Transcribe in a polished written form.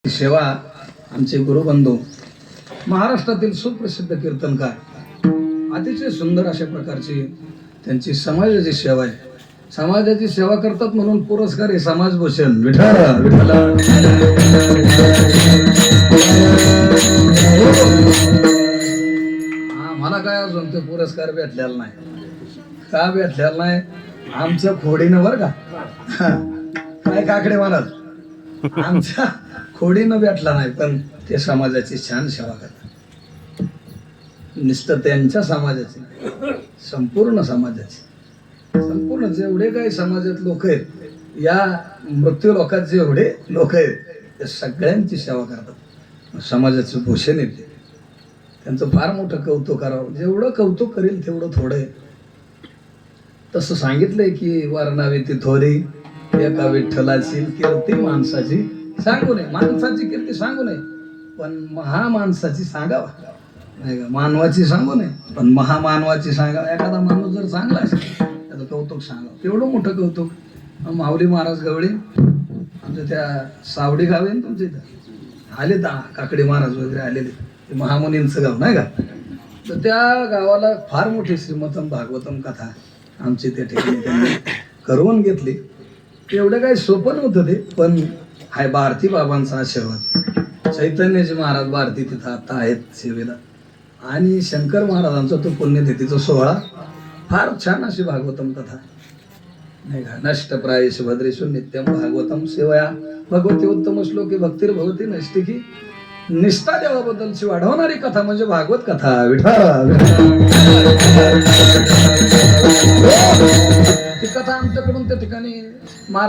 सेवा आमचे गुरुबंधू महाराष्ट्रातील सुप्रसिद्ध कीर्तनकार अतिशय सुंदर अशा प्रकारची त्यांची समाजाची सेवा आहे. समाजाची सेवा करतात म्हणून पुरस्कार आहे समाजभूषण. विठ्ठल विठ्ठल मला काय अजून ते पुरस्कार भेटलेला नाही. का भेटलेला नाही? आमचं खोडीनं बरं का काय काकडे महाराज आमच्या खोडीनं भेटला नाही, पण ते समाजाची छान सेवा करतात. नुसतं त्यांच्या समाजाची, संपूर्ण समाजाची, संपूर्ण जेवढे काही समाजात लोक आहेत, या मृत्यू लोकात जेवढे लोक आहेत ते सगळ्यांची सेवा करतात. समाजाचं भूषण येते. त्यांचं फार मोठं कौतुक करावं. जेवढं कौतुक करेल तेवढं थोडं आहे. तसं सांगितलंय की वर्णावी ती थोरी एका विठ्ठलाची कीर्ती माणसाची सांगू नये. माणसाची कीर्ती सांगू नये, पण महामाणसाची सांगावा. नाही का? मानवाची सांगू नये, पण महामानवाची सांगावा. एखादा माणूस जर चांगला असेल त्याचं कौतुक सांगावं. तेवढं मोठं कौतुक माऊली महाराज गवळी आमच्या त्या सावडी गाव आहे ना तुमच्या इथं, आले काकडे महाराज वगैरे आलेले, ते महामुनींचं गाव नाही का? तर त्या गावाला फार मोठी श्रीमतम भागवतम कथा आमची त्या ठिकाणी त्यांनी करवून घेतली. एवढं काही सोपं नव्हतं ते, पण हाय भारती बाबांचा आशीर्वाद. चैतन्यजी महाराज भारती तिथं आता आहेत सेवेला, आणि शंकर महाराजांचा तो पुण्यतिथीचा सोहळा. फार छान अशी भागवतम कथा नाही का? नष्टप्रायेषु भद्रेषु नित्यम भागवतम सेवया भगवती उत्तम श्लोके भक्तिर्भवती नैष्टिकी. निष्ठा देवाबद्दलची वाढवणारी कथा म्हणजे भागवत कथा. विठ्ठल ती कथा आमच्याकडून त्या ठिकाणी